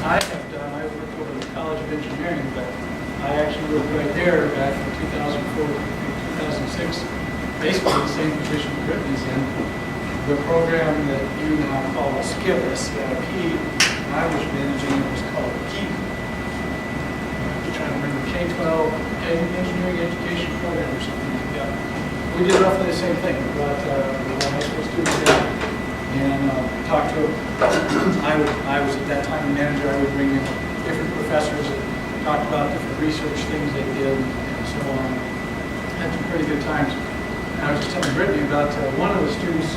I have done, I worked over at the College of Engineering, but I actually worked right there back from 2004 to 2006, basically the same position Brittany's in. The program that you now call a SCIP, SCIP, I was managing, it was called KEEP. I'm trying to remember, K-12, Engineering Education Program or something like that. We did roughly the same thing. We brought high school students in and talked to them. I was at that time the manager. I would bring in different professors and talk about different research things they did and so on. Had some pretty good times. And I was just telling Brittany about one of the students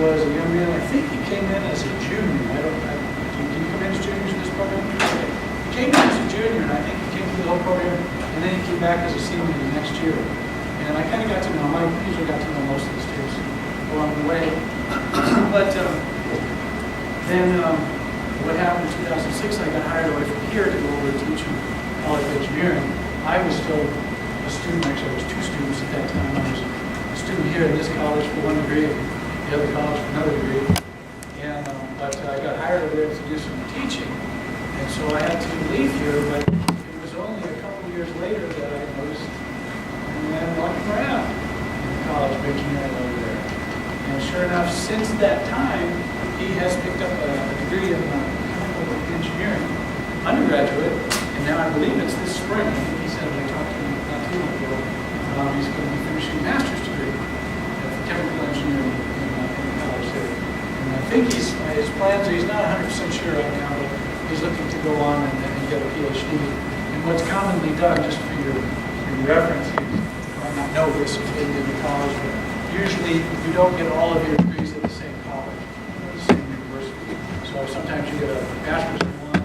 was a young man. I think he came in as a junior. Can you come in as juniors in this program? He came in as a junior, and I think he came through the whole program, and then he came back as a senior the next year. And I kind of got to know him. I usually got to know most of the students along the way. But then what happened in 2006, I got hired away from here to go over to teach College of Engineering. I was still a student. Actually, I was two students at that time. I was a student here in this college for one degree, and the other college for another degree. And but I got hired over there to do some teaching, and so I had to leave here. But it was only a couple of years later that I noticed a man walking around in the College of Engineering over there. And sure enough, since that time, he has picked up a degree in chemical engineering, undergraduate, and now I believe it's this spring. I think he said when I talked to him not too long ago, he's going to be finishing a master's degree in chemical engineering in the college there. And I think his plans, he's not 100% sure right now, but he's looking to go on and get a PhD. And what's commonly done, just for your reference, you might not know this if you didn't go to college, but usually you don't get all of your degrees at the same college, the same university. So sometimes you get a bachelor's in one, a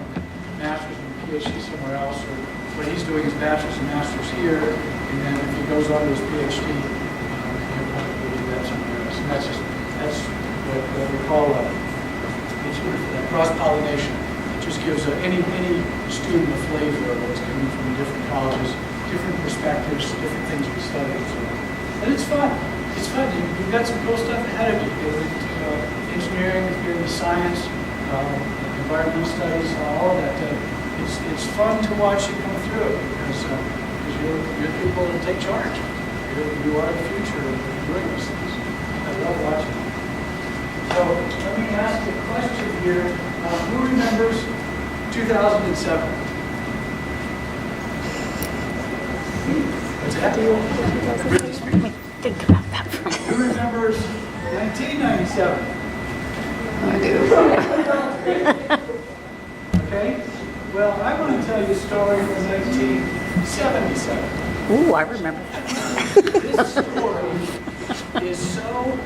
master's and a PhD somewhere else. Or what he's doing is bachelor's and master's here, and then if he goes on to his PhD, he'll probably do that somewhere else. And that's what we call cross-pollination. It just gives any student a flavor of what's coming from different colleges, different perspectives, different things we study. And it's fun. It's fun. You've got some cool stuff ahead of you. You get into engineering, you get into science, environmental studies, all of that. It's fun to watch you come through it because you're the people that take charge. You are the future of doing those things. I love watching it. So let me ask a question here. Who remembers 2007? What's that? Think about that for a moment. Who remembers 1997? I do. Okay. Well, I want to tell you a story from 1977. Ooh, I remember. This story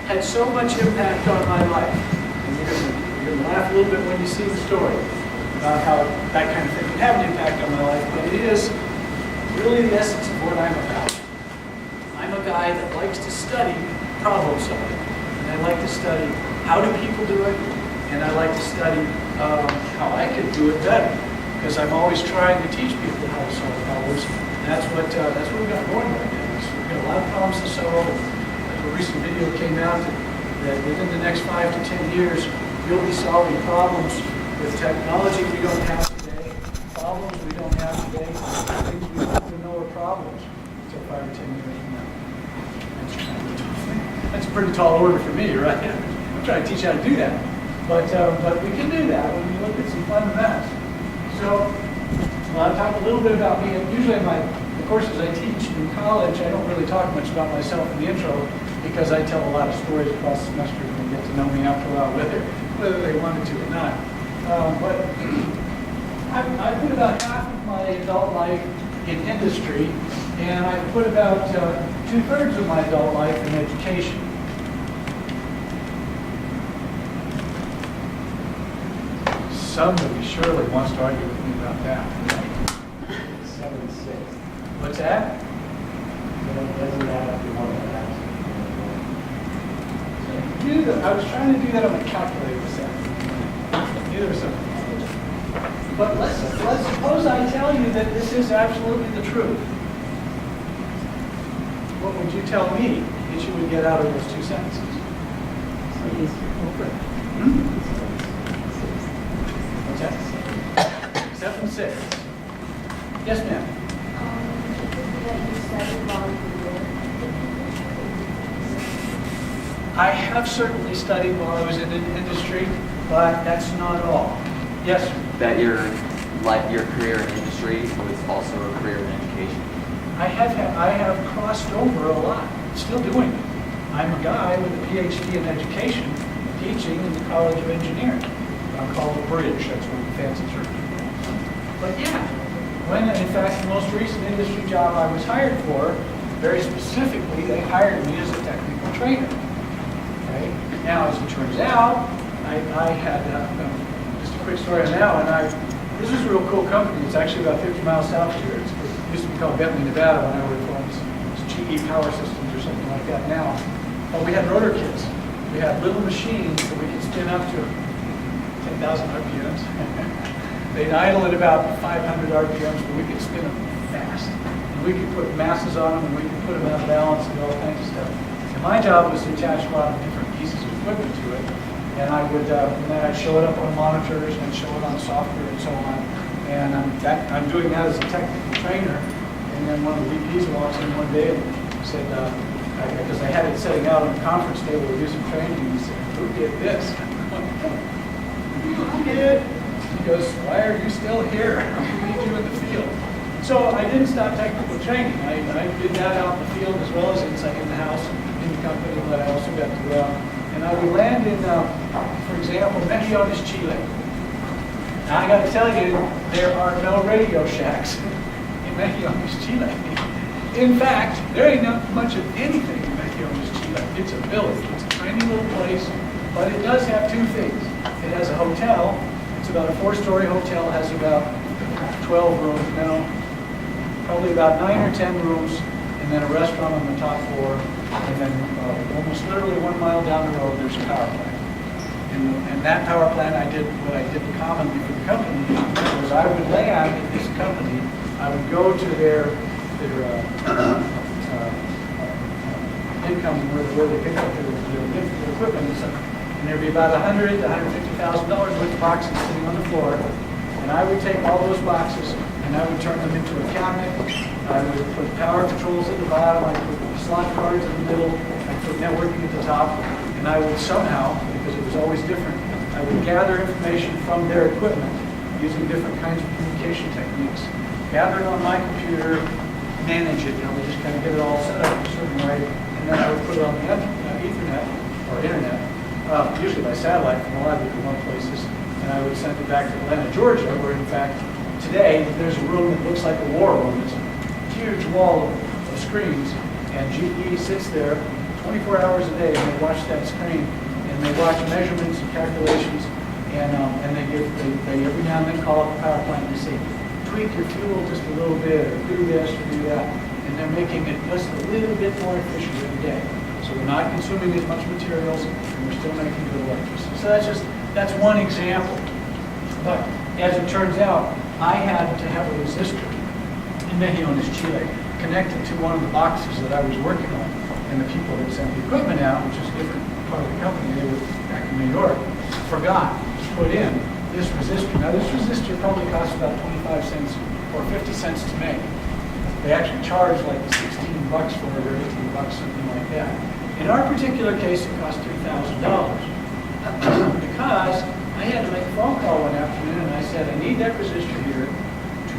had so much impact on my life. And you're going to laugh a little bit when you see the story about how that kind of thing can have an impact on my life, but it is really the essence of what I'm about. I'm a guy that likes to study problem solving, and I like to study how do people do it, and I like to study how I could do it better, because I'm always trying to teach people how to solve problems. And that's what we've got going right now. We've got a lot of problems to solve. A recent video came out that within the next 5 to 10 years, you'll be solving problems with technology we don't have today, problems we don't have today, things we don't even know are problems until 5 or 10 years from now. That's a pretty tall order for me, right? I'm trying to teach you how to do that. But we can do that when we look at some fundamentals. So I'll talk a little bit about me. Usually in the courses I teach in college, I don't really talk much about myself in the intro because I tell a lot of stories across the semester and they get to know me after a while, whether they wanted to or not. But I put about half of my adult life in industry, and I put about 2/3 of my adult life in education. Somebody surely wants to argue with me about that. 76. What's that? Doesn't add up to one of that. I was trying to do that on my calculator this afternoon. Neither was something. But let's suppose I tell you that this is absolutely the truth. What would you tell me that you would get out of those two sentences? 10. 7, 6. Yes, ma'am. I have certainly studied while I was in industry, but that's not all. Yes, sir. That your career in industry was also a career in education. I have crossed over a lot, still doing it. I'm a guy with a PhD in education, teaching in the College of Engineering. I'm called a bridge, that's one of the fancy terms. But yeah, when in fact the most recent industry job I was hired for, very specifically, they hired me as a technical trainer. Okay? Now, as it turns out, I had just a quick story on that one. This is a real cool company. It's actually about 50 miles south of here. It used to be called Bentley, Nevada when I worked for them. It's GE Power Systems or something like that now. But we had rotor kits. We had little machines that we could spin up to 10,000 RPMs. They'd idle at about 500 RPMs, but we could spin them fast. And we could put masses on them, and we could put them out of balance and all kinds of stuff. And my job was to attach a lot of different pieces of equipment to it. And I would, and then I'd show it up on monitors and show it on software and so on. And I'm doing that as a technical trainer. And then one of the VPs walks in one day and said, because I had it sitting out on the conference table to do some training, and he said, "Who did this?" I did. He goes, "Why are you still here? We need you in the field." So I didn't stop technical training. I did that out in the field as well as inside in the house, in the company, but I also got to and I would land in, for example, Mejillones, Chile. Now I got to tell you, there are no Radio Shacks in Mejillones, Chile. In fact, there ain't not much of anything in Mejillones, Chile. It's a village. It's a tiny little place, but it does have two things. It has a hotel. It's about a 4-story hotel. Has about 12 rooms now, probably about 9 or 10 rooms, and then a restaurant on the top floor. And then almost literally 1 mile down the road, there's a power plant. And that power plant, what I did commonly for the company was I would land at this company. I would go to their income where they pick up their equipment and stuff. And there'd be about $100,000 to $150,000 worth of boxes sitting on the floor. And I would take all those boxes and I would turn them into a cabinet. I would put power controls at the bottom. I'd put slot cards in the middle. I'd put networking at the top. And I would somehow, because it was always different, I would gather information from their equipment using different kinds of communication techniques, gather it on my computer, manage it. I would just kind of get it all set up in a certain way. And then I would put it on the Ethernet or internet, usually by satellite from a lot of different remote places. And I would send it back to Atlanta, Georgia, where in fact, today there's a room that looks like a war room. It's a huge wall of screens, and GE sits there 24 hours a day, and they watch that screen, and they watch measurements and calculations, and they every now and then call up the power plant and say, tweak your fuel just a little bit, or do this, or do that, and they're making it just a little bit more efficient every day. So we're not consuming as much materials, and we're still making good electricity. So that's one example. But as it turns out, I had to have a resistor in Mejillones, Chile, connected to one of the boxes that I was working on. And the people that sent the equipment out, which is a different part of the company, they were back in New York, forgot to put in this resistor. Now this resistor probably costs about 25 cents or 50 cents to make. They actually charge like 16 bucks for it or 18 bucks, something like that. In our particular case, it cost $3,000 because I had to make a phone call one afternoon and I said, I need that resistor here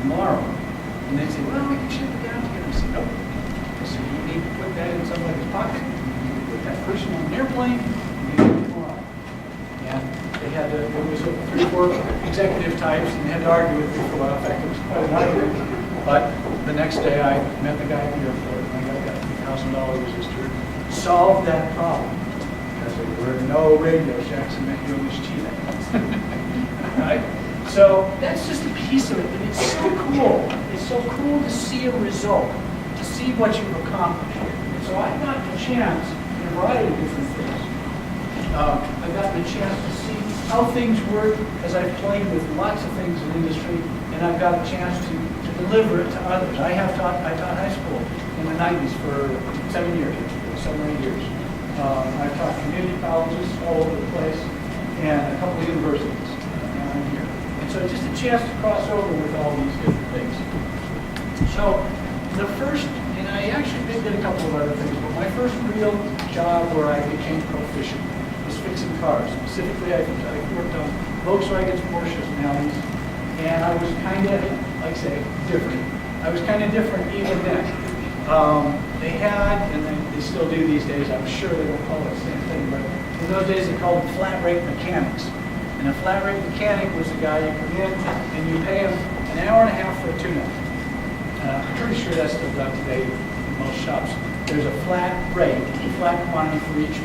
tomorrow. And they said, well, we can ship it down to you. I said, nope. I said, you need to put that in somebody's pocket. You need to put that person on an airplane. You need to do it tomorrow. And they had to, it was 3 or 4 executive types, and they had to argue with me for a while. In fact, it was quite an argument. But the next day, I met the guy at the airport, and I got that $3,000 resistor. Solved that problem. Because there were no Radio Shacks in Mejillones, Chile. Right? So that's just a piece of it, and it's so cool. It's so cool to see a result, to see what you've accomplished. And so I've gotten a chance in a variety of different things. I've gotten a chance to see how things work as I've played with lots of things in industry, and I've got a chance to deliver it to others. I taught high school in the 90s for 7 years, 7 or 8 years. I've taught community colleges all over the place, and a couple of universities around here. And So just a chance to cross over with all these different things. So the first, and I actually did a couple of other things, but my first real job where I became proficient was fixing cars. Specifically, I worked on Volkswagens, Porsches, and Audis, and I was kind of, like I say, different. I was kind of different even then. They had, and they still do these days, I'm sure they don't call it the same thing, but in those days they called them flat rate mechanics. And a flat rate mechanic was a guy you come in and you pay him an hour and a half for a tune-up. I'm pretty sure that's still done today in most shops. There's a flat rate, a flat quantity for each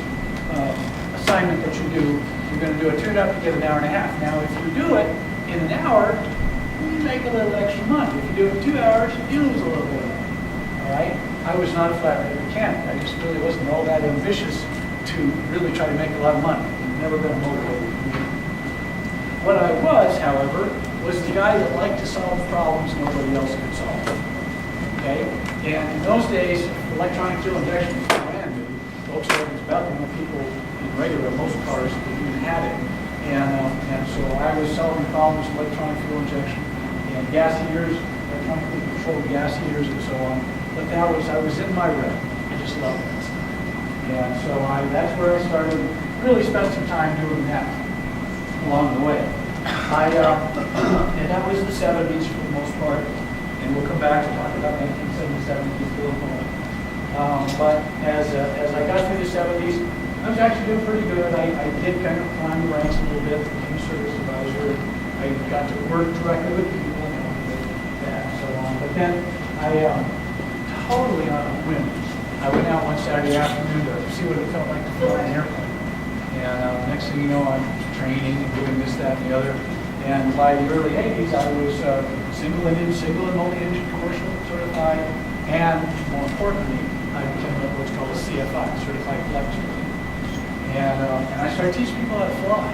assignment that you do. You're going to do a tune-up, you get an hour and a half. Now, if you do it in an hour, you make a little extra money. If you do it in 2 hours, you lose a little bit of money. All right? I was not a flat rate mechanic. I just really wasn't all that ambitious to really try to make a lot of money. I've never been a motivated. What I was, however, was the guy that liked to solve problems nobody else could solve. Okay? And in those days, electronic fuel injection was brand new. Volkswagen was about the only people in regular, most cars that even had it. And so I was solving problems with electronic fuel injection and gas heaters, electronically controlled gas heaters and so on. But I was in my realm. I just loved that stuff. And so that's where I started, really spent some time doing that along the way. And that was the 70s for the most part, and we'll come back to talk about 1977 a little more. But as I got through the 70s, I was actually doing pretty good. I did kind of climb the ranks a little bit, became a service advisor. I got to work directly with people and that and so on. But then I totally on a whim, I went out one Saturday afternoon to see what it felt like to fly an airplane. And next thing you know, I'm training and doing this, that, and the other. And by the early 80s, I was single and multi-engine commercial certified. And more importantly, I became what's called a CFI, certified flight instructor. And I started teaching people how to fly.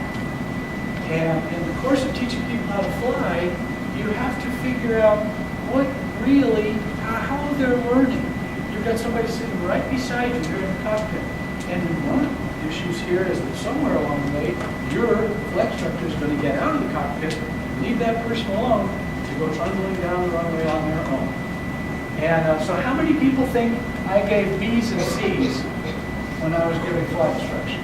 And in the course of teaching people how to fly, you have to figure out what really, how they're learning. You've got somebody sitting right beside you here in the cockpit. And one of the issues here is that somewhere along the way, your flight instructor is going to get out of the cockpit, leave that person alone to go trundling down the runway on their own. And so how many people think I gave B's and C's when I was giving flight instruction?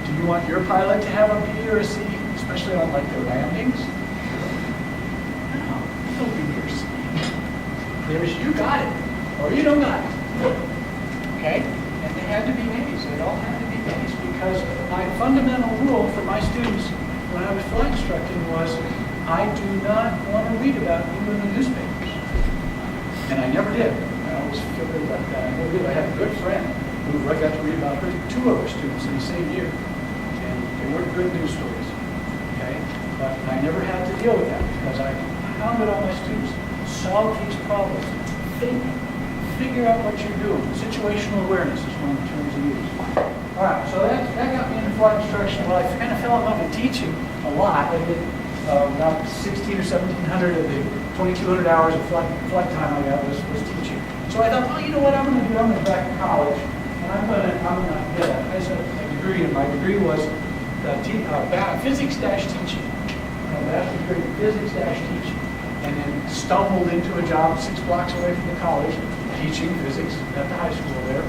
Do you want your pilot to have a B or a C, especially on like their landings? No B or C. There's you got it, or you don't got it. Okay? And they had to be A's. They all had to be A's because my fundamental rule for my students when I was flight instructing was I do not want to read about you in the newspapers. And I never did. I always feel good about that. I never did. I had a good friend who I got to read about her, 2 of her students in the same year. And they weren't good news stories. Okay? But I never had to deal with that because I pounded on my students. Solve these problems. Think. Figure out what you're doing. Situational awareness is one of the terms you use. All right, so that got me into flight instruction. Well, I kind of fell in love with teaching a lot. I did about 1,600 or 1,700 of the 2,200 hours of flight time I got was teaching. So I thought, well, you know what I'm going to do? I'm going to go back to college, and I'm going to get a degree. And my degree was physics-teaching. Bachelor's degree in physics-teaching. And then stumbled into a job 6 blocks away from the college, teaching physics at the high school there.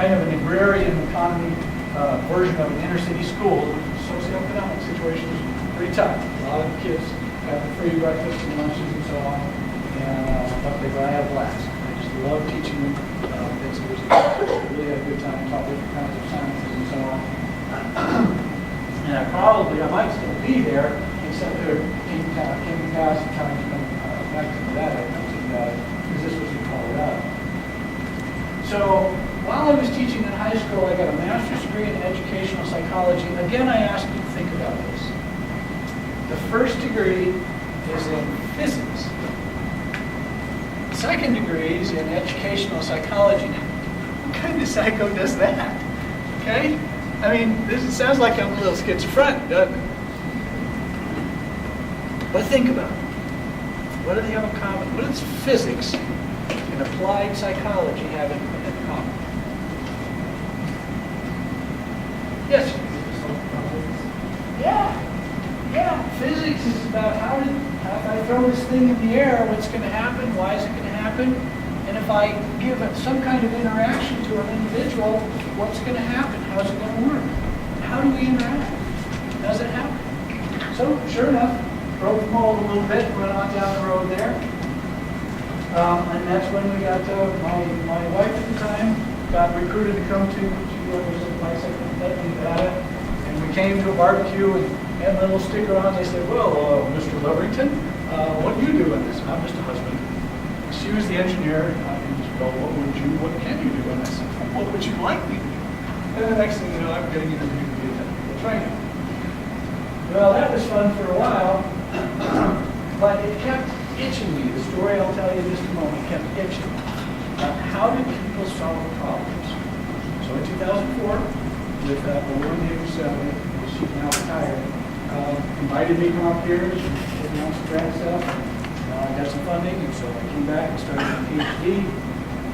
Kind of an agrarian economy version of an inner city school. Socioeconomic situation was pretty tough. A lot of kids got the free breakfast and lunches and so on. But I had a blast. I just loved teaching them physics. Really had a good time, taught different kinds of sciences and so on. And I might still be there, except there came past the time to come back to Nevada. I come to Nevada because this was in Colorado. So while I was teaching in high school, I got a master's degree in educational psychology. Again, I ask you to think about this. The first degree is in physics. The second degree is in educational psychology. What kind of psycho does that? Okay? I mean, it sounds like I'm a little schizophrenic, doesn't it? But think about it. What do they have in common? What does physics and applied psychology have in common? Yes? is about how if I throw this thing in the air, what's going to happen? Why is it going to happen? And if I give it some kind of interaction to an individual, what's going to happen? How's it going to work? How do we interact? Does it happen? So, sure enough, broke the mold a little bit, went on down the road there. And that's when we got, my wife at the time got recruited to come to was a bicycle in Nevada. And we came to a barbecue and had a little sticker on. They said, well, Mr. Leverington, what do you do in this? I'm just a husband. She was the engineer. And she said, well, what can you do? And I said, what would you like me to do? And the next thing you know, I'm getting interviewed to be a technical trainer. Well, that was fun for a while, but it kept itching me. The story I'll tell you in just a moment kept itching. How did people solve problems? So in 2004, with a woman named Sally, she's now retired, invited me to come up here, she announced some grant stuff. I got some funding, and so I came back and started a PhD.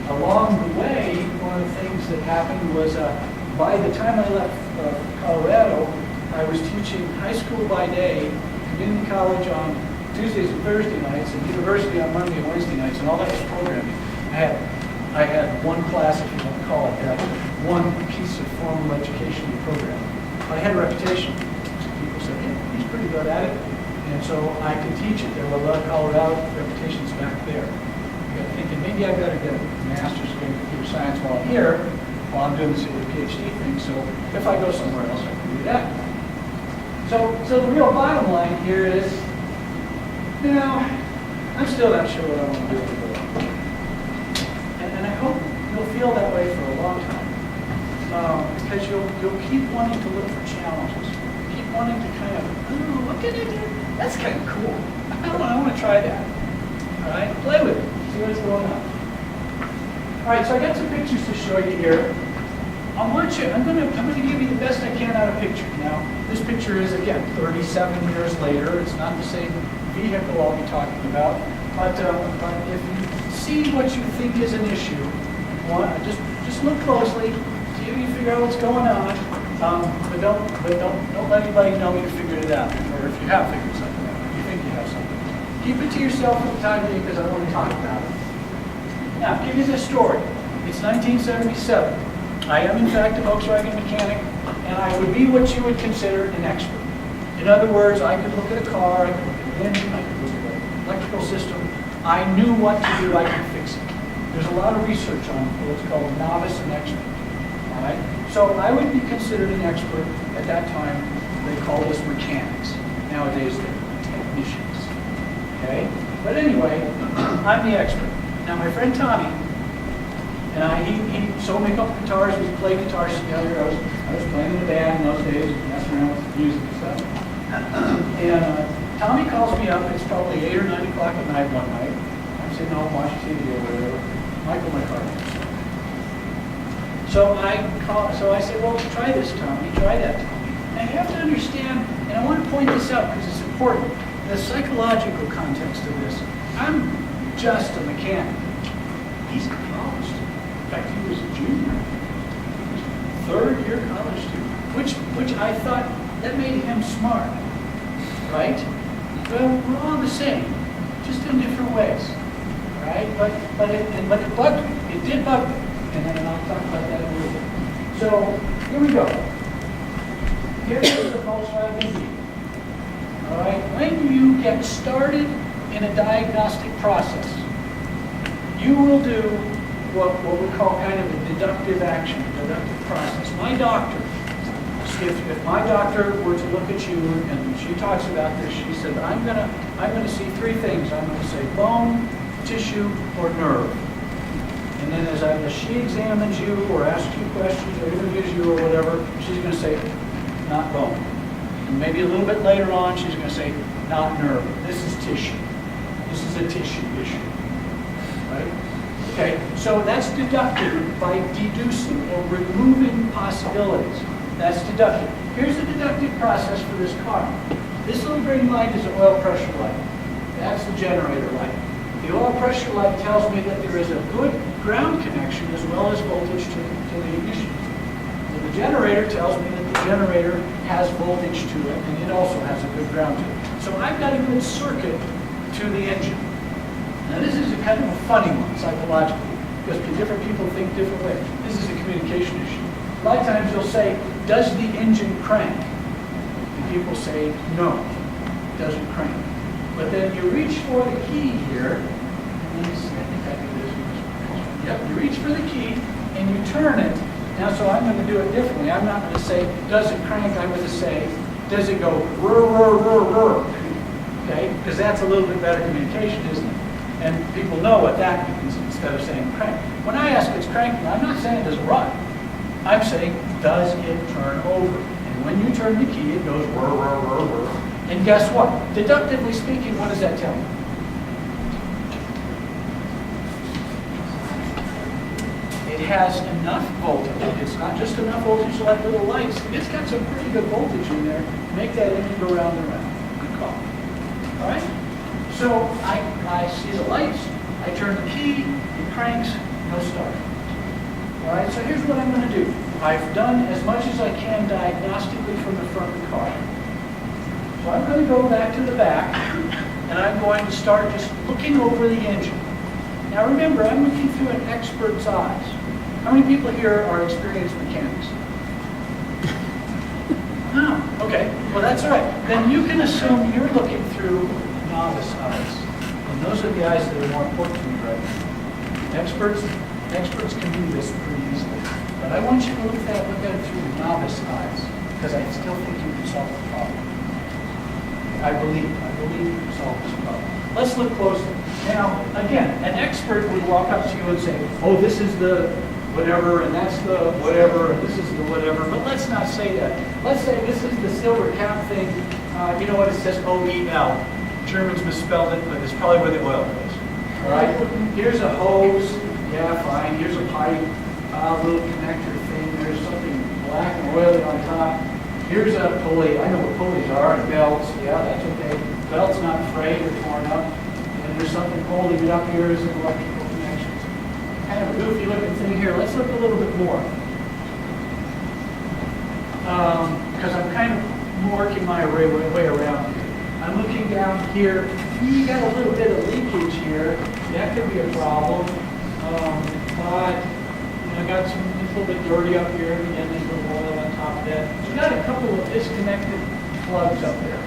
Along the way, one of the things that happened was by the time I left Colorado, I was teaching high school by day, community college on Tuesdays and Thursday nights, and university on Monday and Wednesday nights, and all that was programming. I had one class, if you want to call it that, one piece of formal educational program. I had a reputation. People said, hey, he's pretty good at it. And so I could teach it. There were a lot of Colorado reputations back there. I got thinking, maybe I better get a master's degree in computer science while I'm here, while I'm doing this PhD thing. So if I go somewhere else, I can do that. So the real bottom line here is, I'm still not sure what I want to do with the world. And I hope you'll feel that way for a long time. Because you'll keep wanting to look for challenges. Keep wanting to kind of, what can I do? That's kind of cool. I want to try that. All right, play with it. See what's going on. All right, so I got some pictures to show you here. I'm going to give you the best I can out of pictures. Now, this picture is, again, 37 years later. It's not the same vehicle I'll be talking about. But if you see what you think is an issue, just look closely, see if you figure out what's going on. But don't let anybody know you figured it out, or if you have figured something out, if you think you have something. Keep it to yourself for the time being because I want to talk about it. Now, I'll give you this story. It's 1977. I am, in fact, a Volkswagen mechanic, and I would be what you would consider an expert. In other words, I could look at a car, I could look at an engine, I could look at an electrical system. I knew what to do, I could fix it. There's a lot of research on what's called novice and expert. All right? So I would be considered an expert. At that time, they called us mechanics. Nowadays, they're technicians. Okay? But anyway, I'm the expert. Now, my friend Tommy, and he sold me a couple guitars. We played guitars together. I was playing in a band in those days, messing around with music and stuff. And Tommy calls me up. It's probably 8 or 9 o'clock at night one night. I'm sitting home watching TV or whatever. Michael, my car. So I said, well, try this, Tommy. Try that, Tommy. Now you have to understand, and I want to point this out because it's important, the psychological context of this. I'm just a mechanic. He's a college student. In fact, he was a junior. He was a third-year college student, which I thought that made him smart, right? Well, we're all the same, just in different ways, right? But it bugged me. It did bug me, and then I'll talk about that in a little bit. So here we go. Here is the Volkswagen Beetle. All right. When you get started in a diagnostic process, you will do what we call kind of a deductive action, a deductive process. My doctor, if my doctor were to look at you, and she talks about this, she said, I'm gonna see three things. I'm gonna say bone, tissue, or nerve. And then as she examines you or asks you questions or interviews you or whatever, she's gonna say, not bone. And maybe a little bit later on, she's gonna say, not nerve. This is tissue. This is a tissue issue. Right? Okay, so that's deductive by deducing or removing possibilities. That's deductive. Here's the deductive process for this car. This little green light is an oil pressure light. That's the generator light. The oil pressure light tells me that there is a good ground connection as well as voltage to the ignition. And the generator tells me that the generator has voltage to it, and it also has a good ground to it. So I've got a good circuit to the engine. Now this is a kind of a funny one psychologically, because different people think different ways. This is a communication issue. A lot of times you'll say, does the engine crank? And people say, no, it doesn't crank. But then you reach for the key here. Let me see, I think I do this one. Yep, you reach for the key and you turn it. Now, so I'm going to do it differently. I'm not going to say, does it crank? I'm going to say, does it go rrr, rrr, rrr, rrr? Okay? Because that's a little bit better communication, isn't it? And people know what that means instead of saying crank. When I ask it's cranking, I'm not saying does it run. I'm saying, does it turn over? And when you turn the key, it goes rrr, rrr, rrr, rrr. And guess what? Deductively speaking, what does that tell you? It has enough voltage. It's not just enough voltage to like little lights. It's got some pretty good voltage in there to make that engine go round and round. Good call. All right? So I see the lights. I turn the key. It cranks. No start. All right? So here's what I'm going to do. I've done as much as I can diagnostically from the front of the car. So I'm going to go back to the back, and I'm going to start just looking over the engine. Now remember, I'm looking through an expert's eyes. How many people here are experienced mechanics? No. Okay. Well, that's all right. Then you can assume you're looking through novice eyes. And those are the eyes that are more important to me right now. Experts can do this pretty easily. But I want you to look at it through the novice eyes, because I still think you can solve the problem. I believe you can solve this problem. Let's look closely. Now, again, an expert would walk up to you and say, oh, this is the whatever, and that's the whatever, and this is the whatever. But let's not say that. Let's say this is the silver cap thing. You know what? It says OEL. Germans misspelled it, but it's probably where the oil goes. All right? Here's a hose. Yeah, fine. Here's a pipe. A little connector thing. There's something black and oily on top. Here's a pulley. I know what pulleys are, and belts. Yeah, that's okay. Belt's not frayed or torn up. And there's something holding it up here as an electrical connection. Kind of a goofy looking thing here. Let's look a little bit more. Because I'm kind of working my way around here. I'm looking down here. You got a little bit of leakage here. That could be a problem. But I got some a little bit dirty up here. Again, there's a little oil on top of that. We got a couple of disconnected plugs up there.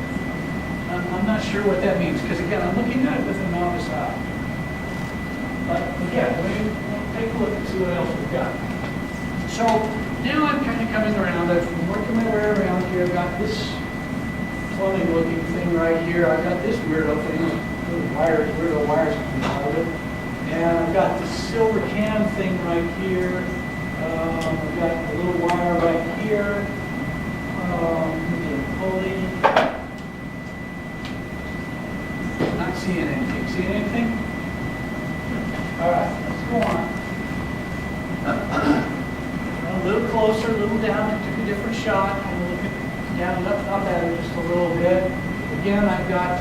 I'm not sure what that means, because again, I'm looking at it with a novice eye. But again, we'll take a look and see what else we've got. So now I'm kind of coming around. I'm working my way around here. I've got this plumbing looking thing right here. I've got this weirdo thing, weirdo wires coming out of it. And I've got this silver can thing right here. I've got a little wire right here. Maybe a pulley. Not seeing anything. Seeing anything? All right, let's go on. A little closer, a little down. I took a different shot. I'm looking down and up at it just a little bit. Again, I've got.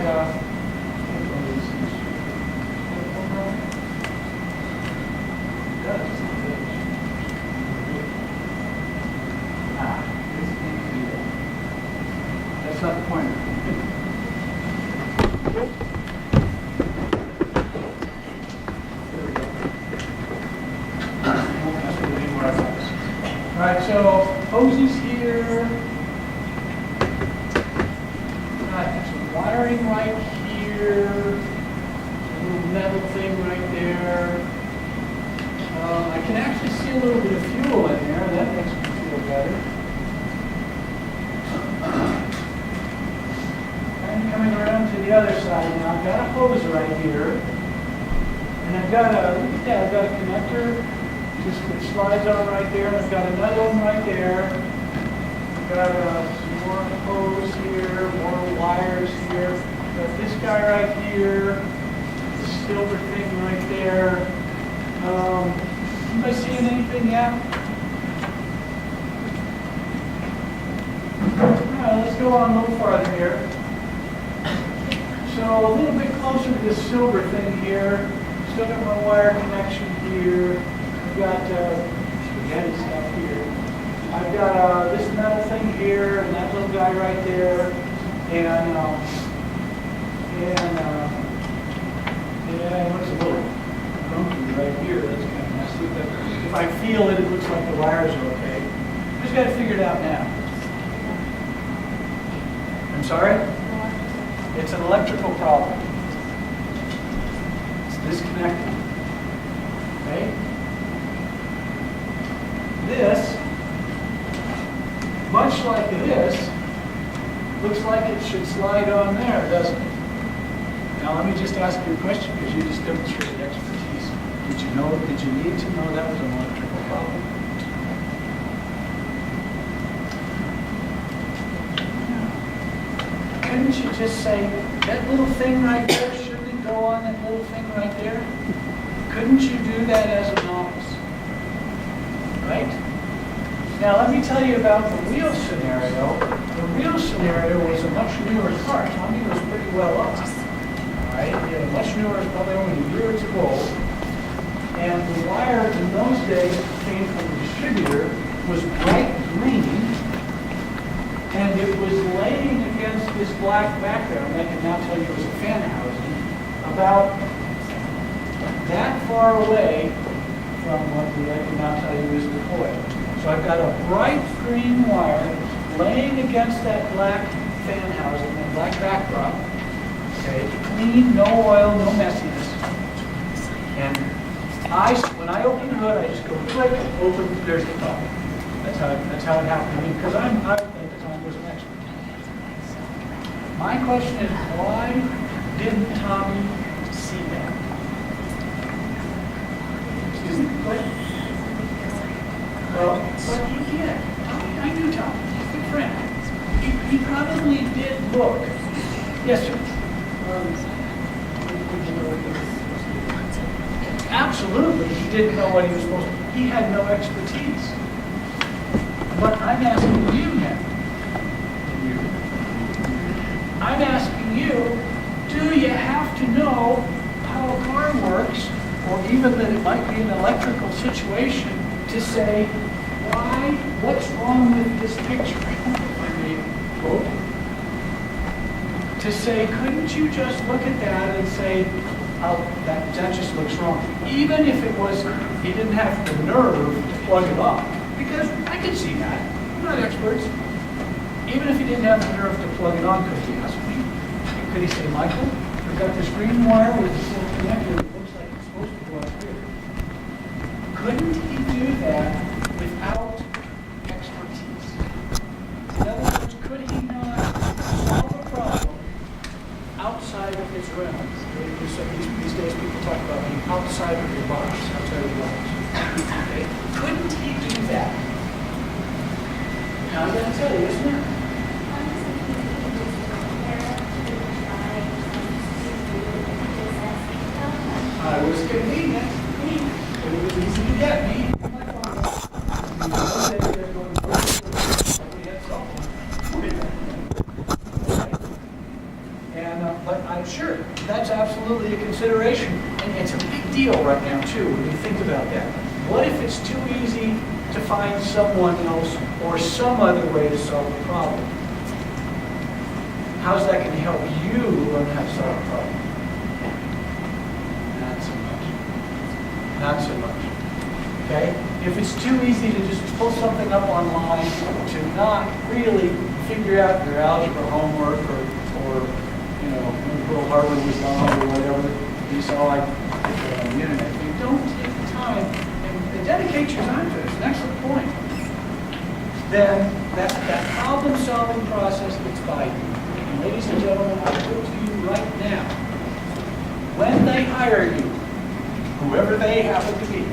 That's not the pointer. All right, so hoses here. Got some wiring right here. A little metal thing right there. I can actually see a little bit of fuel in there. That makes me feel better. And coming around to the other side now, I've got a hose right here. And I've got a, look at that, I've got a connector. Just it slides on right there, and I've got another one right there. I've got some more hose here, more wires here. Got this guy right here, this silver thing right there. Anybody seeing anything yet? All right, let's go on a little farther here. So a little bit closer to this silver thing here. Still got my wire connection here. I've got spaghetti stuff here. I've got this metal thing here, and that little guy right there. And And what's a little bumpy right here, that's kind of messy, but if I feel it, it looks like the wires are okay. Just got to figure it out now. I'm sorry? It's an electrical problem. It's disconnected. Okay? This, much like this, looks like it should slide on there, doesn't it? Now let me just ask you a question because you just demonstrated expertise. Did you need to know that was an electrical problem? Couldn't you just say, that little thing right there, shouldn't it go on that little thing right there? Couldn't you do that as a novice? Right? Now let me tell you about the real scenario. The real scenario was a much newer car. Tommy was pretty well off. Right? He had a much newer, probably only a year or two old. And the wire in those days came from the distributor was bright green. And it was laying against this black background. I can now tell you it was a fan housing. About that far away from what I can now tell you is the coil. So I've got a bright green wire laying against that black fan housing, that black backdrop. Okay, clean, no oil, no messiness. And when I open the hood, I just go click, open, there's the top. That's how it happened to me, because I at the time was an expert. My question is, why didn't Tommy see that? Excuse me, what? Well, but he did. I knew Tommy. He's a good friend. He probably did look. Yes, sir. Absolutely, he didn't know what he was supposed to. He had no expertise. But I'm asking you now. I'm asking you, do you have to know how a car works, or even that it might be an electrical situation, to say, what's wrong with this picture? If I may quote. To say, couldn't you just look at that and say, oh, that just looks wrong. Even if it was, he didn't have the nerve to plug it off. Because I could see that. We're not experts. Even if he didn't have the nerve to plug it on, could he ask me? Could he say, Michael, we've got this green wire with this little connector that looks like it's supposed to go up here. Couldn't he do that without expertise? In other words, could he not solve a problem outside of his realm? These days people talk about being outside of your box, outside of the box. Okay? Couldn't he do that? Now I gotta tell you, isn't it? I was convenient. It was easy to get me. But I'm sure that's absolutely a consideration, and it's a big deal right now too when you think about that. What if it's too easy to find someone else or some other way to solve the problem? How's that going to help you learn how to solve the problem? Not so much. Not so much. Okay? If it's too easy to just pull something up online to not really figure out your algebra homework or you know, Pearl Harbor was on or whatever, you saw like on the internet. If you don't take the time and dedicate your time to it, it's an excellent point, then that problem-solving process gets by you. And ladies and gentlemen, I put to you right now, when they hire you, whoever they happen to be,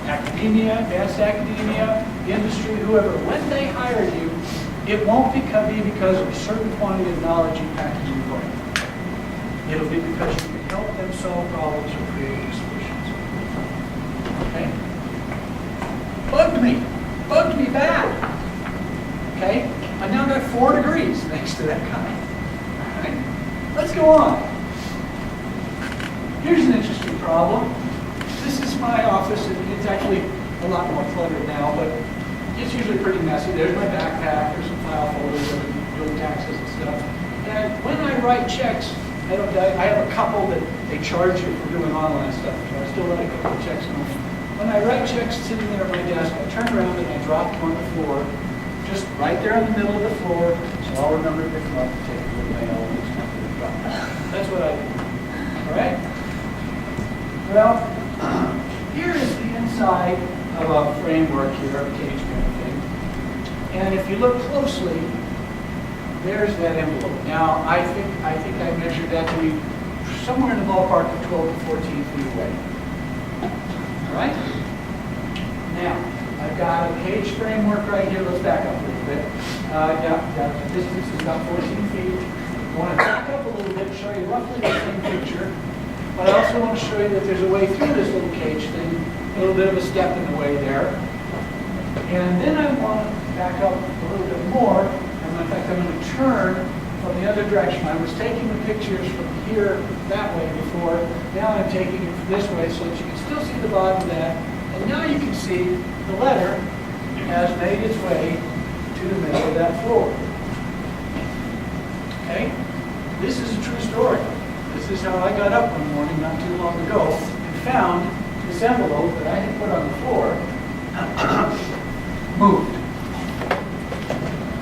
academia, advanced academia, industry, whoever, when they hire you, it won't be because of a certain quantity of knowledge you pack in your brain. It'll be because you can help them solve problems or create new solutions. Okay? Bugged me bad. Okay? I now got 4 degrees thanks to that guy. All right? Let's go on. Here's an interesting problem. This is my office, and it's actually a lot more cluttered now, but it's usually pretty messy. There's my backpack, there's some file folders of doing taxes and stuff. And when I write checks, I have a couple that they charge you for doing online stuff, so I still write a couple of checks. When I write checks sitting there at my desk, I turn around and I drop them on the floor, just right there in the middle of the floor, so I'll remember to pick them up and take them to the mail and it's time to drop them. That's what I do. All right? Well, here is the inside of a framework here, of a cage kind of thing. And if you look closely, there's that envelope. Now, I think I measured that to be somewhere in the ballpark of 12 to 14 feet away. All right? Now, I've got a cage framework right here. Let's back up a little bit. The distance is about 14 feet. I want to back up a little bit, show you roughly the same picture. But I also want to show you that there's a way through this little cage thing, a little bit of a step in the way there. And then I want to back up a little bit more. In fact, I'm going to turn from the other direction. I was taking the pictures from here that way before. Now I'm taking it this way so that you can still see the bottom of that. And now you can see the letter has made its way to the middle of that floor. Okay? This is a true story. This is how I got up one morning not too long ago and found this envelope that I had put on the floor moved.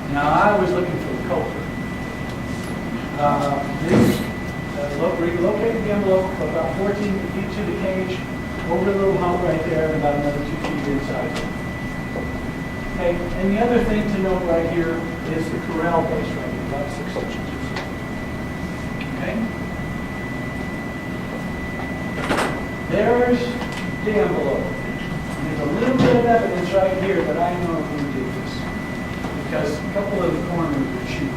Now, I was looking for the culprit. Relocated the envelope about 14 feet to the cage, over the little hump right there, and about another 2 feet inside. Okay, and the other thing to note right here is the corral base right here, about 6 inches. Okay? There's the envelope. And there's a little bit of evidence right here that I know who did this. Because a couple of the corners are chewed.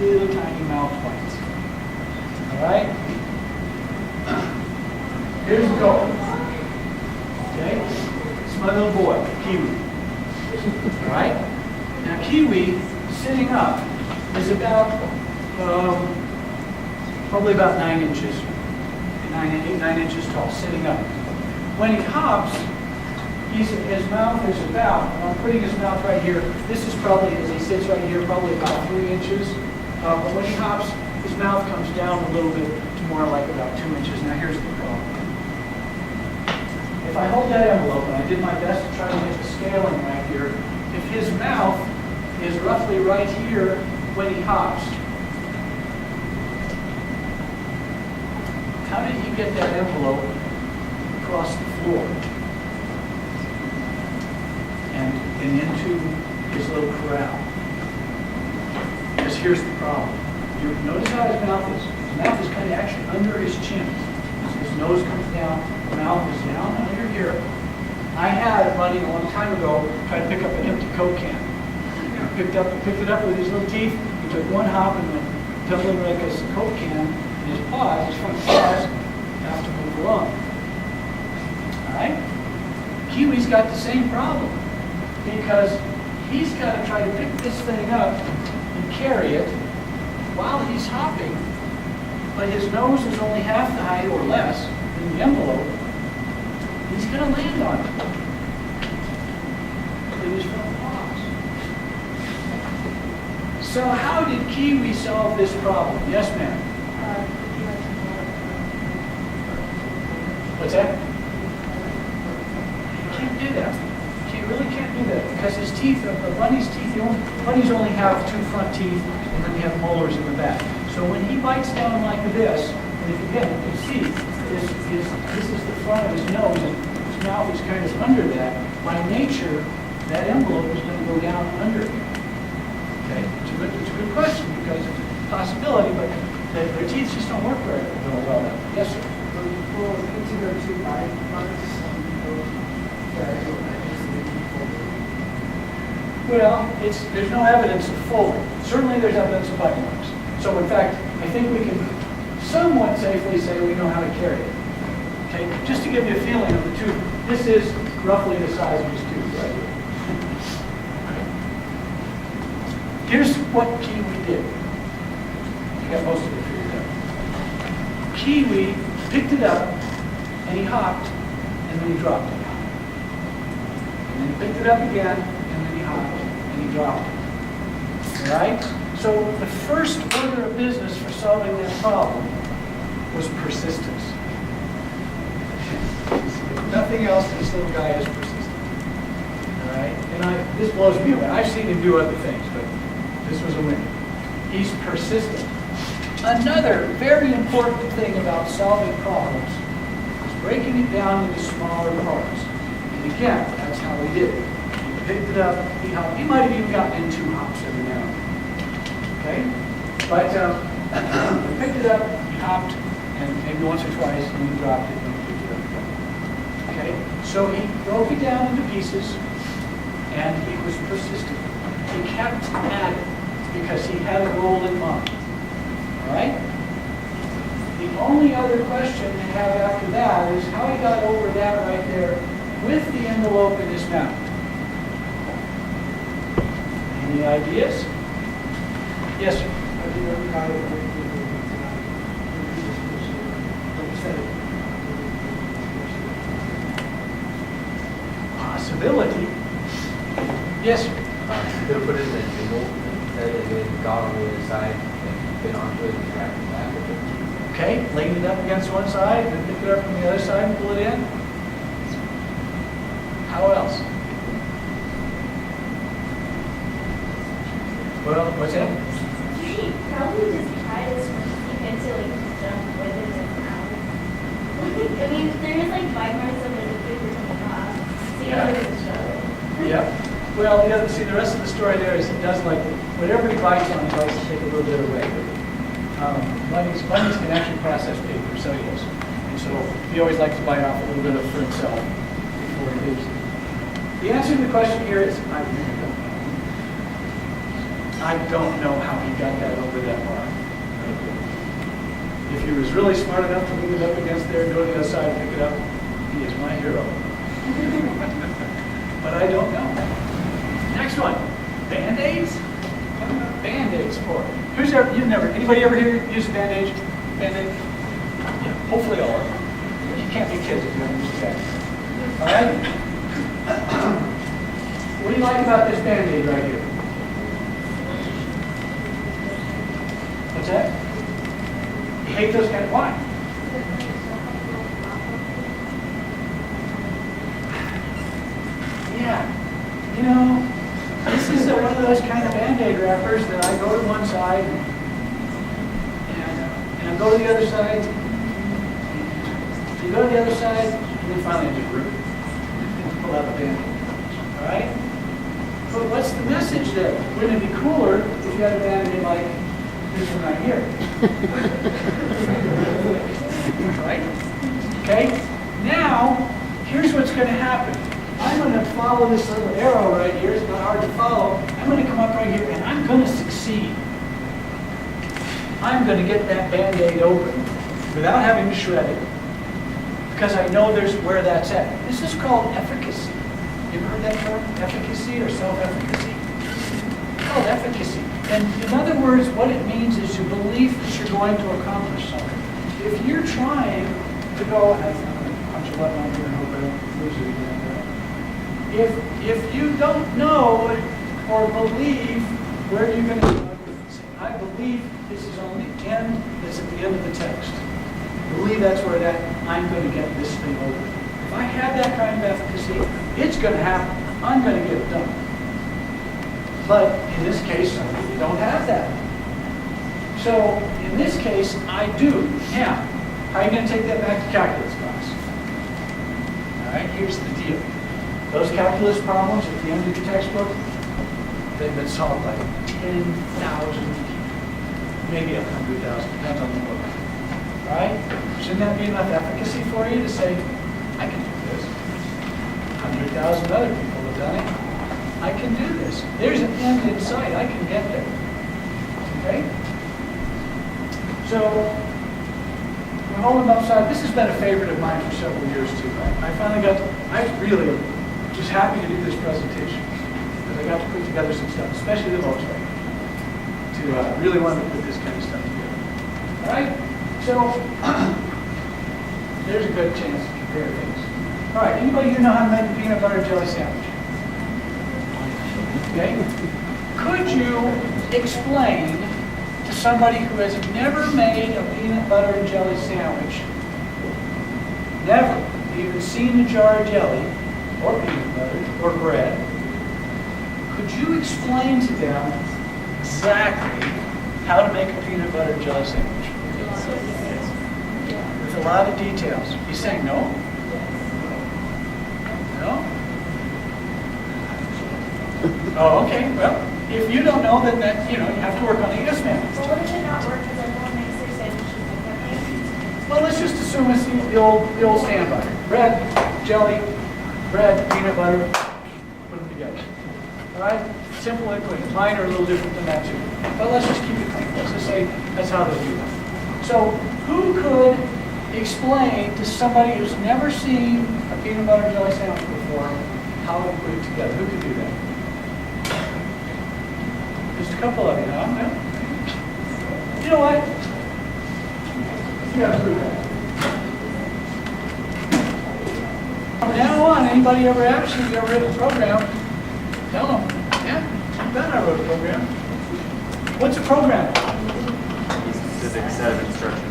Little tiny mouth bites. All right? Here's the goal. Okay? It's my little boy, Kiwi. All right? Now, Kiwi, sitting up, is about, probably about 9 inches. 9 inches tall, sitting up. When he hops, his mouth is about, I'm putting his mouth right here, this is probably, as he sits right here, probably about 3 inches. But when he hops, his mouth comes down a little bit to more like about 2 inches. Now here's the problem. If I hold that envelope, and I did my best to try to get the scaling right here, if his mouth is roughly right here when he hops, how did he get that envelope across the floor and into his little corral? Because here's the problem. You notice how his mouth is. His mouth is kind of actually under his chin. His nose comes down, the mouth is down under here. I had, buddy, a long time ago, tried to pick up an empty Coke can. Picked it up with his little teeth. He took one hop and went tumbling like a Coke can in his paws, his front paws, have to move along. All right? Kiwi's got the same problem because he's got to try to pick this thing up and carry it while he's hopping, but his nose is only half the height or less than the envelope. He's going to land on it with his front paws. So how did Kiwi solve this problem? Yes, ma'am. What's that? You can't do that. You really can't do that because his teeth, the bunny's teeth, bunnies only have 2 front teeth and then they have molars in the back. So when he bites down like this, and if again you can see, this is the front of his nose and his mouth is kind of under that. By nature, that envelope is going to go down under here. Okay, it's a good question because it's a possibility, but their teeth just don't work very well. Yes, sir. Well, consider 2 eye marks Well, there's no evidence of folding. Certainly there's evidence of bite marks. So in fact, I think we can somewhat safely say we know how to carry it. Okay, just to give you a feeling of the tooth, this is roughly the size of his tooth right here. Here's what Kiwi did. I got most of it figured out. Kiwi picked it up, and he hopped, and then he dropped it. And then he picked it up again, and then he hopped, and he dropped it. All right? So the first order of business for solving that problem was persistence. If nothing else, this little guy is persistent. All right? And this blows me away. I've seen him do other things, but this was a win. He's persistent. Another very important thing about solving problems is breaking it down into smaller parts. And again, that's how he did it. He picked it up, he hopped. He might have even gotten in 2 hops every now and then. Okay? But he picked it up, he hopped, and maybe once or twice, and he dropped it, and he picked it up again. Okay? So he broke it down into pieces, and he was persistent. He kept at it because he had a goal in mind. All right? The only other question I have after that is how he got over that right there with the envelope in his mouth. Any ideas? Yes, sir. Possibility. Yes, sir. You could have put it in a jingle and then got on the other side and been onto it and wrapped it back with it. Okay, lean it up against one side, then pick it up from the other side and pull it in. How else? Well, what's that? He probably just tried as much as he could to like jump with it and out. I mean, there is like 5 minutes of like paper coming off. So you know it's a struggle. Yeah. Well, see, the rest of the story there is he does like, whatever he bites on, he likes to take a little bit away. Bunnies can actually process paper, cellulose. And so he always likes to bite off a little bit of it for himself before he leaves. The answer to the question here is, I really don't know. I don't know how he got that over that bar. If he was really smart enough to move it up against there, go to the other side and pick it up, he is my hero. But I don't know. Next one, Band-Aids? What about Band-Aids for? Anybody ever here use a Band-Aid? Band-Aid? Yeah, hopefully all of you. You can't be kids if you don't use that. All right? What do you like about this Band-Aid right here? What's that? You hate those kind of, why? Yeah, you know, this is one of those kind of Band-Aid wrappers that I go to one side and I go to the other side. You go to the other side, and then finally I just rip it and pull out the Band-Aid. All right? But what's the message there? Wouldn't it be cooler if you had a Band-Aid like this one right here? Right? Okay? Now, here's what's going to happen. I'm going to follow this little arrow right here. It's not hard to follow. I'm going to come up right here, and I'm going to succeed. I'm going to get that Band-Aid open without having to shred it, because I know there's where that's at. This is called efficacy. You ever heard that term? Efficacy or self-efficacy? It's called efficacy. And in other words, what it means is you believe that you're going to accomplish something. If you're trying to go, and I'm going to punch a button on here and hope I don't lose it again. If you don't know or believe where you're going to go, I believe this is on the end, that's at the end of the text. I believe that's where that, I'm going to get this thing over. If I have that kind of efficacy, it's going to happen. I'm going to get it done. But in this case, you don't have that. So in this case, I do. Now, how are you going to take that back to calculus class? All right, here's the deal. Those calculus problems at the end of your textbook, they've been solved by 10,000 people, maybe 100,000, depends on the book. All right? Shouldn't that be enough efficacy for you to say, I can do this? 100,000 other people have done it. I can do this. There's an end in sight. I can get there. Okay? So, we're holding upside. This has been a favorite of mine for several years, too. I finally got to, I really was happy to do this presentation because I got to put together some stuff, especially the Volkswagen, to really want to put this kind of stuff together. All right? So, there's a good chance to compare things. All right, anybody here know how to make a peanut butter jelly sandwich? Okay? Could you explain to somebody who has never made a peanut butter and jelly sandwich, never even seen a jar of jelly, or peanut butter, or bread, could you explain to them exactly how to make a peanut butter and jelly sandwich? With a lot of details. You saying no? No? Oh, okay. Well, if you don't know, then that, you have to work on the yes ma'am. But what if it not work because everyone makes their sandwiches differently? Well, let's just assume it's the old standby. Bread, jelly, bread, peanut butter, put them together. All right? Simple and clean. Mine are a little different than that too. But let's just keep it clean. Let's just say that's how they do that. So who could explain to somebody who's never seen a peanut butter and jelly sandwich before how to put it together? Who could do that? Just a couple of you, huh? No? You know what? You gotta prove that. From now on, anybody ever asks you, you ever written a program, tell them, yeah, you bet I wrote a program. What's a program? A specific set of instructions.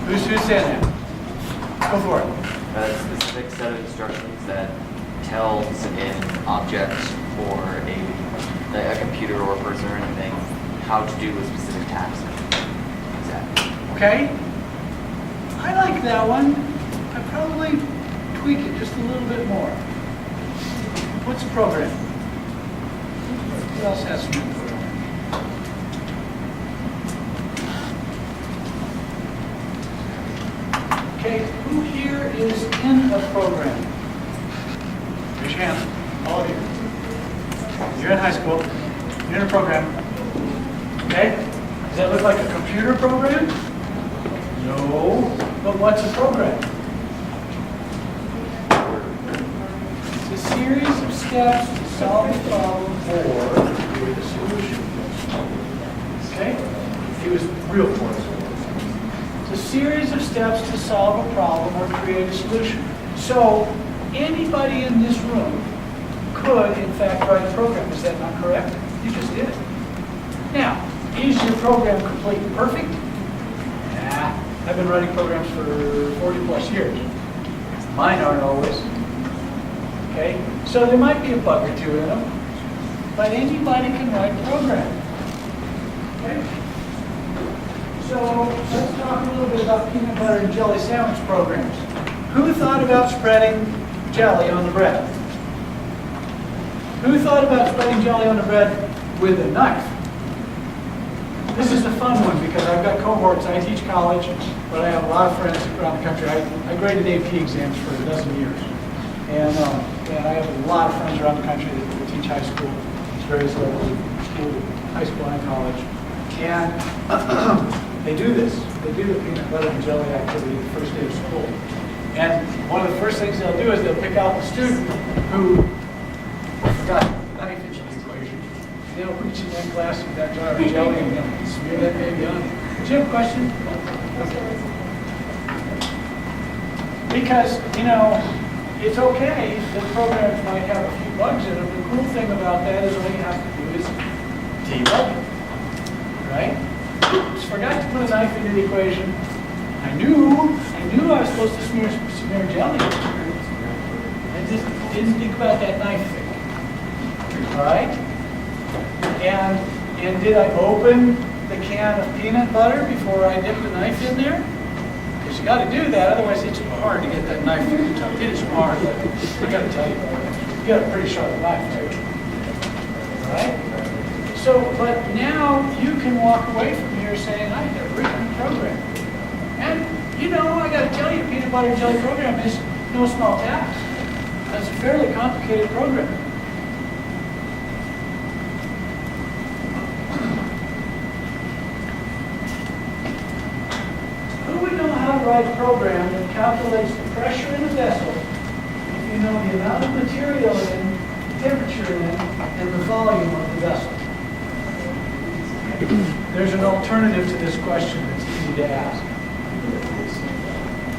Who's saying that? Go for it. A specific set of instructions that tells an object or a computer or a person or anything how to do a specific task. Exactly. Okay? I like that one. I'd probably tweak it just a little bit more. What's a program? Who else has some input on it? Okay, who here is in a program? Raise your hand. All of you. You're in high school. You're in a program. Okay? Does that look like a computer program? No. But what's a program? It's a series of steps to solve a problem or create a solution. Okay? It was real close. It's a series of steps to solve a problem or create a solution. So, anybody in this room could, in fact, write a program. Is that not correct? You just did it. Now, is your program complete and perfect? Nah. I've been writing programs for 40 plus years. Mine aren't always. Okay? So there might be a bug or two in them, but anybody can write a program. Okay? So let's talk a little bit about peanut butter and jelly sandwich programs. Who thought about spreading jelly on the bread? Who thought about spreading jelly on the bread with a knife? This is a fun one because I've got cohorts. I teach college, but I have a lot of friends around the country. I graded AP exams for a dozen years. And I have a lot of friends around the country that teach high school, various levels of school, high school and college. And they do this. They do the peanut butter and jelly activity the first day of school. And one of the first things they'll do is they'll pick out the student who forgot the knife into the equation. They'll reach in that glass with that jar of jelly and they'll smear that baby on. Did you have a question? Okay. Because, it's okay that programs might have a few bugs in them. The cool thing about that is all you have to do is debug it. Right? Oops, forgot to put a knife into the equation. I knew I was supposed to smear jelly. I just didn't think about that knife thing. All right? And did I open the can of peanut butter before I dipped the knife in there? Because you got to do that, otherwise it's hard to get that knife through your tongue. It is hard. I got to tell you, you got a pretty sharp knife, right? All right? So, but now you can walk away from here saying, I have written a program. And, I got to tell you, peanut butter and jelly program is no small task. That's a fairly complicated program. Who would know how to write a program that calculates the pressure in a vessel if you know the amount of material in, the temperature in, and the volume of the vessel? There's an alternative to this question that's easy to ask.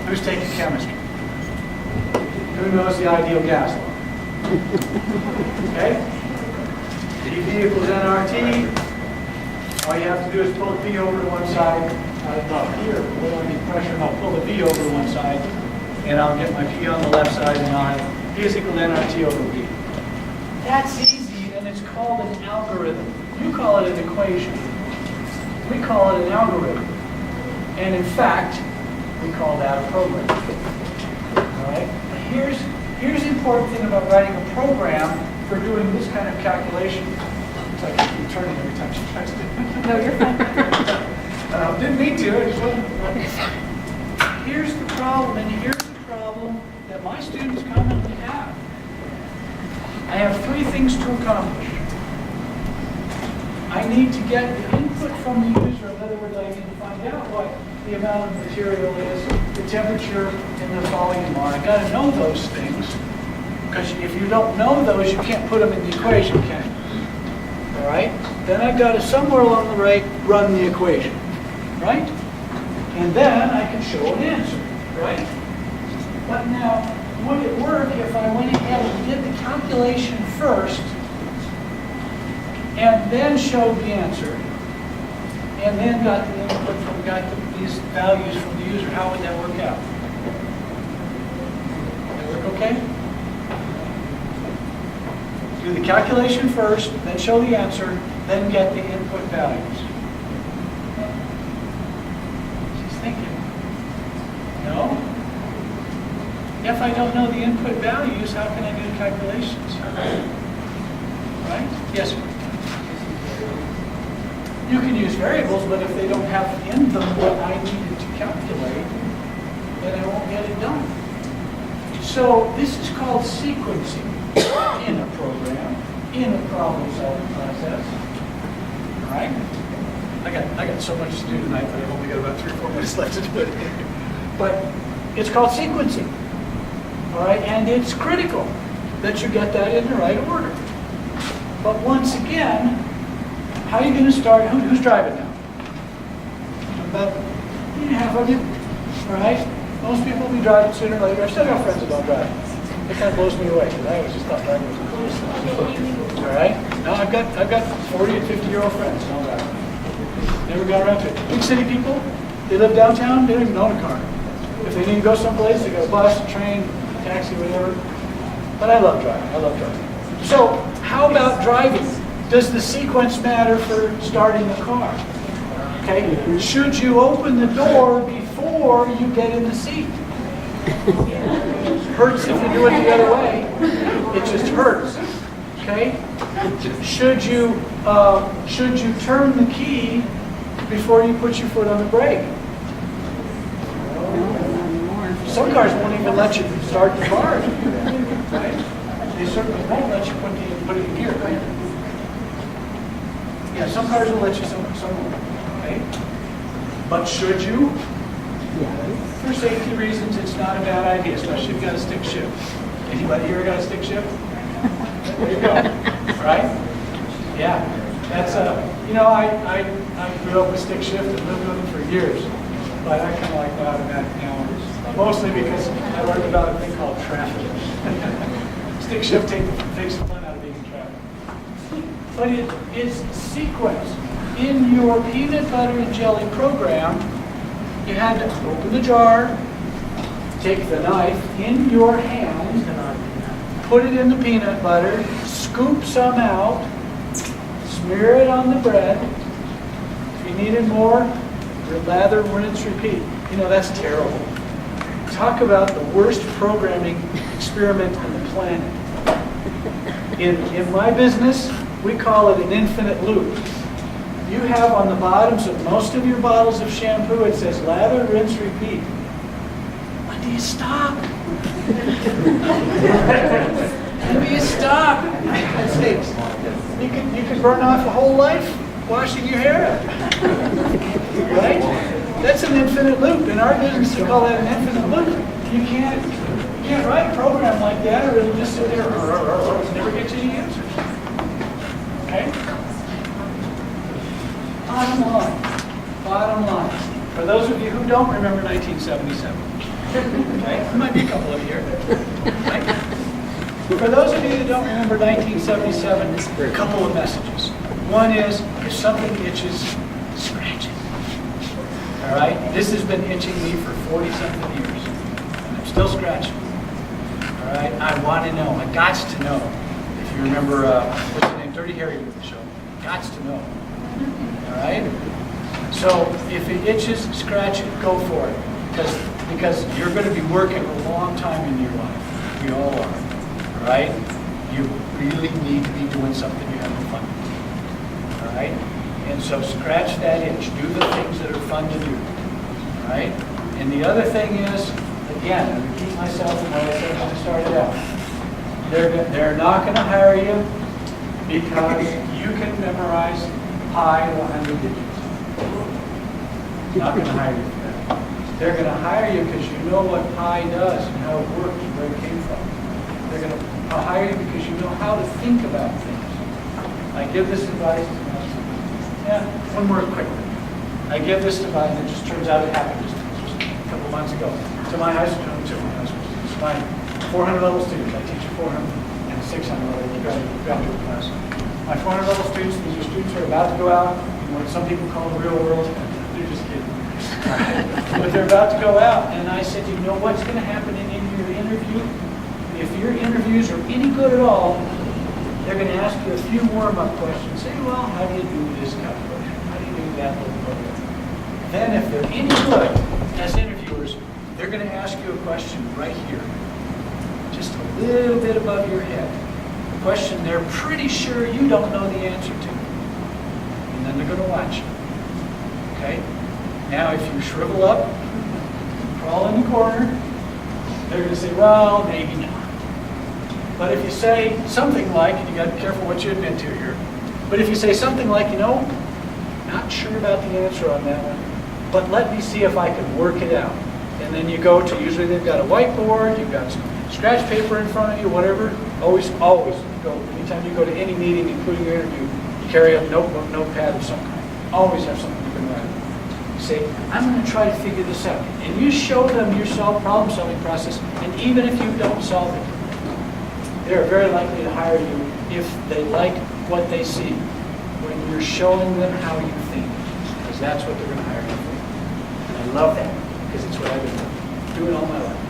Who's taking chemistry? Who knows the ideal gas law? Okay? PV equals nRT. All you have to do is pull the P over to one side. Here, when I need pressure, I'll pull the V over to one side, and I'll get my P on the left side, and I'll have P is equal to nRT over V. That's easy, and it's called an algorithm. You call it an equation. We call it an algorithm. And in fact, we call that a program. All right? Here's the important thing about writing a program for doing this kind of calculation. It's like I keep turning every time she tries to. No, you're fine. Didn't mean to. I just wasn't. Here's the problem, and here's the problem that my students commonly have. I have three things to accomplish. I need to get the input from the user. In other words, I need to find out what the amount of material is, the temperature, and the volume are. I've got to know those things, because if you don't know those, you can't put them in the equation, can you? All right? Then I've got to, somewhere along the way, run the equation, right? And then I can show an answer, right? But now, would it work if I went ahead and did the calculation first, and then showed the answer, and then got the input from, these values from the user? How would that work out? Would that work okay? Do the calculation first, then show the answer, then get the input values. She's thinking. No? If I don't know the input values, how can I do the calculations? Right? Yes, sir. You can use variables, but if they don't have in them what I needed to calculate, then I won't get it done. So this is called sequencing in a program, in a problem-solving process. All right? I got so much to do tonight that I've only got about 3 or 4 minutes left to do it. But it's called sequencing. All right? And it's critical that you get that in the right order. But once again, how are you going to start? Who's driving now? About half of you. All right? Most people will be driving sooner or later. I've still got friends that don't drive. It kind of blows me away because I always just thought driving was the coolest thing. All right? Now I've got 40 and 50-year-old friends that don't drive. Never got around to it. Big city people, they live downtown, they don't even own a car. If they need to go someplace, they go bus, train, taxi, whatever. But I love driving. I love driving. So how about driving? Does the sequence matter for starting the car? Okay. Should you open the door before you get in the seat? Hurts if you do it the other way. It just hurts. Okay. Should you turn the key before you put your foot on the brake? Some cars won't even let you start the car if you do that. Right? They certainly won't let you put it in gear. Right? Yeah, some cars will let you, some won't. Okay? But should you? Yes. For safety reasons, it's not a bad idea, especially if you've got a stick shift. Anybody here got a stick shift? There you go. Right? Yeah. That's I grew up with stick shift and lived with them for years. But I kind of like the automatic now. Mostly because I learned about a thing called traffic. Stick shift takes the fun out of being in traffic. But it is sequence. In your peanut butter and jelly program, you had to open the jar, take the knife in your hand, put it in the peanut butter, scoop some out, smear it on the bread. If you needed more, lather, rinse, repeat. You know, that's terrible. Talk about the worst programming experiment on the planet. In my business, we call it an infinite loop. You have on the bottoms of most of your bottles of shampoo, it says lather, rinse, repeat. When do you stop? When do you stop? That stinks. You could burn off a whole life washing your hair. Right? That's an infinite loop. In our business, we call that an infinite loop. You can't write a program like that, or it'll just sit there and never get you any answers. Okay? Bottom line. For those of you who don't remember 1977, okay, there might be a couple of you here. Right? For those of you that don't remember 1977, a couple of messages. One is, if something itches, scratch it. All right? This has been itching me for 40-something years, and I'm still scratching. All right? I want to know. I gots to know. If you remember, what's the name? Dirty Harry with the show. Gots to know. All right? So if it itches, scratch it, go for it. Because you're going to be working a long time in your life. We all are. All right? You really need to be doing something you're having fun with. All right? And so scratch that itch. Do the things that are fun to do. All right? And the other thing is, again, I repeat myself from what I said when I started out. They're not going to hire you because you can memorize pi to 100 digits. Not going to hire you for that. They're going to hire you because you know what pi does and how it works and where it came from. They're going to hire you because you know how to think about things. I give this advice to my one more quick thing. I give this advice, and it just turns out it happened just a couple months ago. To my high school, to my 400 level students. I teach a 400 and 600 level graduate class. My 400 level students, these are students who are about to go out in what some people call the real world. They're just kidding. But they're about to go out, and I said, you know what's going to happen in your interview? If your interviews are any good at all, they're going to ask you a few warm-up questions. Say, well, how do you do this calculation? How do you do that little program? Then if they're any good as interviewers, they're going to ask you a question right here, just a little bit above your head. A question they're pretty sure you don't know the answer to. And then they're going to watch you. Okay? Now, if you shrivel up, crawl in the corner, they're going to say, well, maybe not. But if you say something like, and you got to be careful what you admit to here, but if you say something like, you know, not sure about the answer on that one, but let me see if I can work it out. And then you go to, usually they've got a whiteboard, you've got some scratch paper in front of you, whatever. Always go, anytime you go to any meeting, including your interview, carry a notebook, notepad of some kind. Always have something you can write. You say, I'm going to try to figure this out. And you show them your problem-solving process, and even if you don't solve it, they're very likely to hire you if they like what they see when you're showing them how you think, because that's what they're going to hire you for. And I love that, because it's what I've been doing all my life.